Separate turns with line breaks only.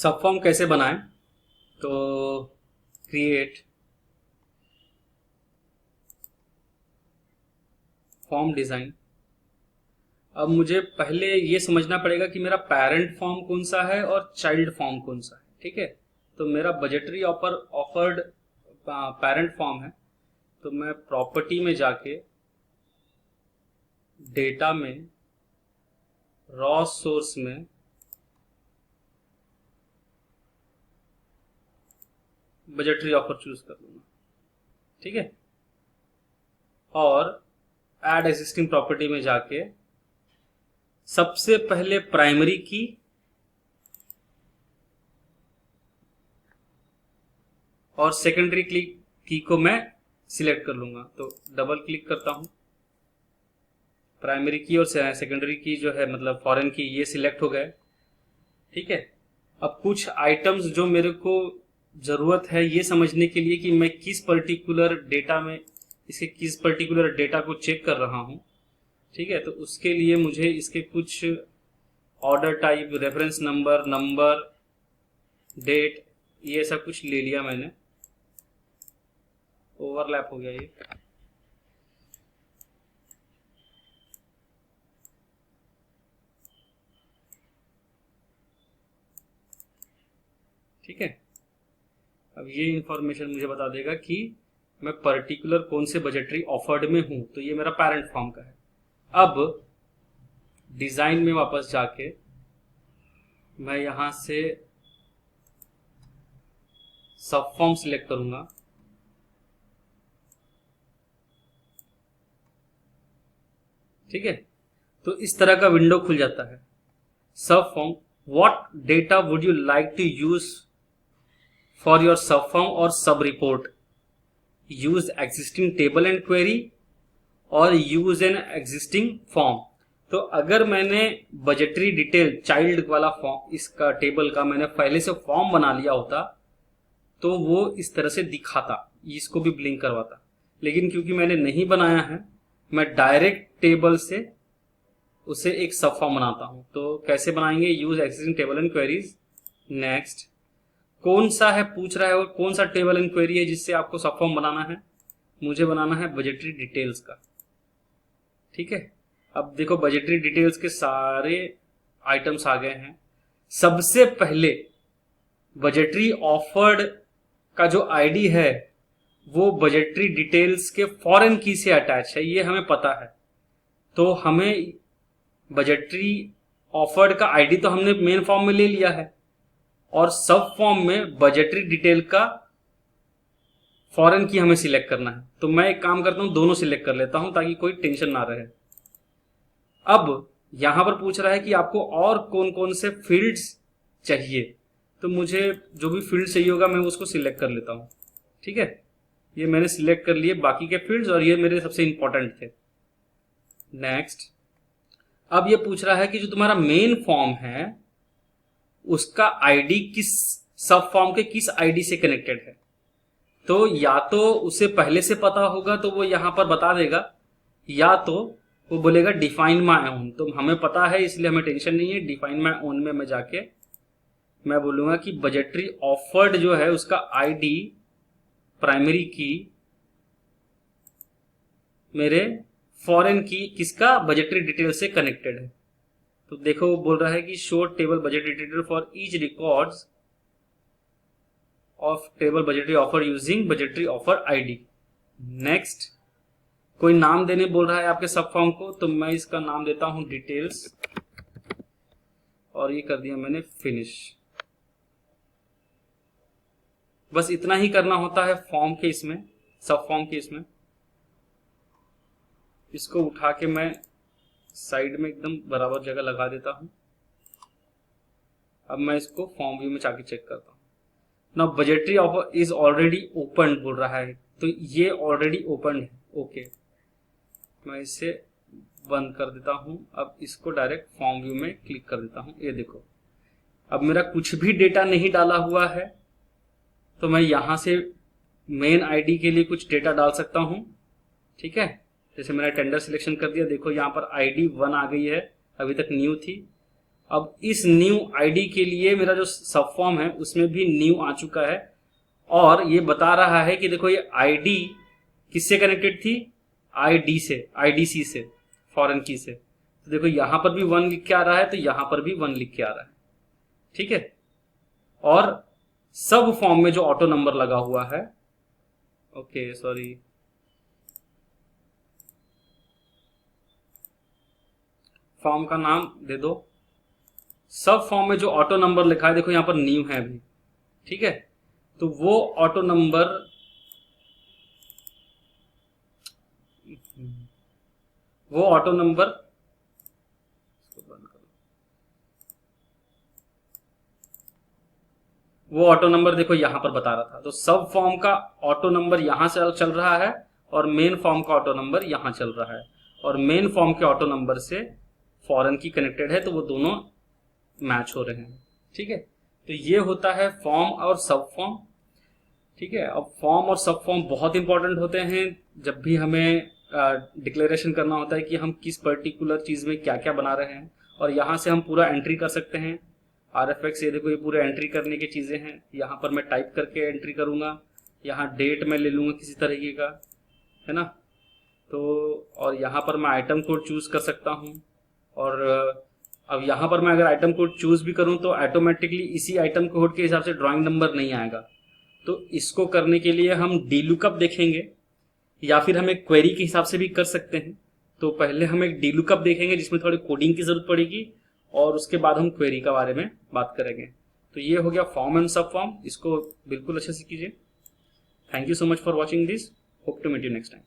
सब फॉर्म कैसे बनाएं। तो क्रिएट फॉर्म डिजाइन। अब मुझे पहले ये समझना पड़ेगा कि मेरा पेरेंट फॉर्म कौन सा है और चाइल्ड फॉर्म कौन सा है। ठीक है, तो मेरा बजटरी ऑफर्ड पेरेंट फॉर्म है। तो मैं प्रॉपर्टी में जाके डेटा में रॉ सोर्स में बजटरी ऑफर चूज कर लूंगा। ठीक है, और ऐड एग्जिस्टिंग प्रॉपर्टी में जाके सबसे पहले प्राइमरी की और सेकेंडरी की को मैं सिलेक्ट कर लूंगा। तो डबल क्लिक करता हूं, प्राइमरी की और सेकेंडरी की जो है मतलब फॉरेन की, ये सिलेक्ट हो गए। ठीक है, अब कुछ आइटम्स जो मेरे को जरूरत है ये समझने के लिए कि मैं किस पर्टिकुलर डेटा में किस पर्टिकुलर डेटा को चेक कर रहा हूं। ठीक है, तो उसके लिए मुझे इसके कुछ order type, reference number, date, ये सब कुछ ले लिया मैंने। ओवरलैप हो गया ये। ठीक है, अब ये इंफॉर्मेशन मुझे बता देगा कि मैं पर्टिकुलर कौन से बजटरी ऑफर्ड में हूं। तो ये मेरा पेरेंट फॉर्म का है। अब डिजाइन में वापस जाके मैं यहां से सब फॉर्म सिलेक्ट करूंगा। ठीक है, तो इस तरह का विंडो खुल जाता है। Sub form, what data would you like to use for your sub form और sub report, use existing table and query और यूज एन एग्जिस्टिंग फॉर्म। तो अगर मैंने बजटरी डिटेल चाइल्ड वाला फॉर्म, इसका टेबल का मैंने पहले से फॉर्म बना लिया होता तो वो इस तरह से दिखाता, इसको भी ब्लिंक करवाता। लेकिन क्योंकि मैंने नहीं बनाया है, मैं डायरेक्ट टेबल से उसे एक सब फॉर्म बनाता हूं। तो कैसे बनाएंगे, use existing table and queries. Next, कौन सा है पूछ रहा है, और कौन सा टेबल एंड क्वेरी है जिससे आपको सब फॉर्म बनाना है। मुझे बनाना है बजटरी डिटेल्स का। ठीक है, अब देखो बजटरी डिटेल्स के सारे आइटम्स आ गए हैं। सबसे पहले बजटरी ऑफर्ड का जो आईडी है वो बजटरी डिटेल्स के फॉरेन की से अटैच है, ये हमें पता है। तो हमें बजटरी ऑफर्ड का आईडी तो हमने मेन फॉर्म में ले लिया है, और सब फॉर्म में बजटरी डिटेल का फॉरेन की हमें सिलेक्ट करना है। तो मैं एक काम करता हूं, दोनों सिलेक्ट कर लेता हूं ताकि कोई टेंशन ना रहे। अब यहां पर पूछ रहा है कि आपको और कौन कौन से फील्ड्स चाहिए। तो मुझे जो भी फील्ड चाहिए होगा मैं उसको सिलेक्ट कर लेता हूं। ठीक है, ये मैंने सिलेक्ट कर लिए बाकी के फील्ड्स, और ये मेरे सबसे इंपॉर्टेंट थे। नेक्स्ट, अब ये पूछ रहा है कि जो तुम्हारा मेन फॉर्म है उसका आईडी किस सब फॉर्म के किस आईडी से कनेक्टेड है। तो या तो उसे पहले से पता होगा तो वो यहां पर बता देगा, या तो वो बोलेगा डिफाइन माई ओन। तो हमें पता है इसलिए हमें टेंशन नहीं है। डिफाइन माई ओन में मैं जाके मैं बोलूंगा कि बजटरी ऑफर्ड जो है उसका आईडी प्राइमरी की मेरे फॉरेन की किसका बजटरी डिटेल से कनेक्टेड है। तो देखो वो बोल रहा है कि show table budgetary detail for each records of table budgetary offer using budgetary offer ID. Next, कोई नाम देने बोल रहा है आपके सब फॉर्म को, तो मैं इसका नाम देता हूं डिटेल्स, और ये कर दिया मैंने फिनिश। बस इतना ही करना होता है फॉर्म के इसमें, सब फॉर्म के इसमें। इसको उठा के मैं साइड में एकदम बराबर जगह लगा देता हूं। अब मैं इसको फॉर्म व्यू में जाके चेक करता हूं। Now budgetary offer is already open बोल रहा है, तो ये ऑलरेडी ओपन है। ओके, मैं इसे बंद कर देता हूं। अब इसको डायरेक्ट फॉर्म व्यू में क्लिक कर देता हूं। ये देखो, अब मेरा कुछ भी डेटा नहीं डाला हुआ है, तो मैं यहां से मेन आईडी के लिए कुछ डेटा डाल सकता हूं। ठीक है, जैसे मैंने टेंडर सिलेक्शन कर दिया, देखो यहां पर आईडी 1 आ गई है, अभी तक न्यू थी। अब इस न्यू आईडी के लिए मेरा जो सब फॉर्म है उसमें भी न्यू आ चुका है, और ये बता रहा है कि देखो ये आईडी किससे कनेक्टेड थी, आईडी से, आईडीसी से, फॉरेन की से। तो देखो यहां पर भी 1 लिख के आ रहा है, तो यहां पर भी 1 लिख के आ रहा है। ठीक है, और सब फॉर्म में जो ऑटो नंबर लगा हुआ है, ओके सॉरी, फॉर्म का नाम दे दो, सब फॉर्म में जो ऑटो नंबर लिखा है देखो यहां पर न्यू है अभी। ठीक है, तो वो ऑटो नंबर, वो ऑटो नंबर, वो ऑटो नंबर देखो यहां पर बता रहा था। तो सब फॉर्म का ऑटो नंबर यहां से चल रहा है और मेन फॉर्म का ऑटो नंबर यहां चल रहा है, और मेन फॉर्म के ऑटो नंबर से फॉरेन की कनेक्टेड है, तो वो दोनों मैच हो रहे हैं। ठीक है, तो ये होता है फॉर्म और सब फॉर्म। ठीक है, अब फॉर्म और सब फॉर्म बहुत इंपॉर्टेंट होते हैं जब भी हमें डिक्लेरेशन करना होता है कि हम किस पर्टिकुलर चीज में क्या क्या बना रहे हैं, और यहां से हम पूरा एंट्री कर सकते हैं। RFX, ये देखो ये पूरे एंट्री करने की चीजें हैं, यहाँ पर मैं टाइप करके एंट्री करूंगा, यहाँ डेट में ले लूंगा किसी तरीके का, है ना। तो और यहाँ पर मैं आइटम कोड चूज कर सकता हूँ, और अब यहाँ पर मैं अगर आइटम कोड चूज भी करूँ तो ऑटोमेटिकली इसी आइटम कोड के हिसाब से ड्राइंग नंबर नहीं आएगा। तो इसको करने के लिए हम डी लुकअप देखेंगे, या फिर हम एक क्वेरी के हिसाब से भी कर सकते हैं। तो पहले हम एक डी लुकअप देखेंगे जिसमें थोड़ी कोडिंग की जरूरत पड़ेगी, और उसके बाद हम क्वेरी के बारे में बात करेंगे। तो ये हो गया फॉर्म एंड सब फॉर्म, इसको बिल्कुल अच्छे से कीजिए। Thank you so much for watching this, hope to meet you next time.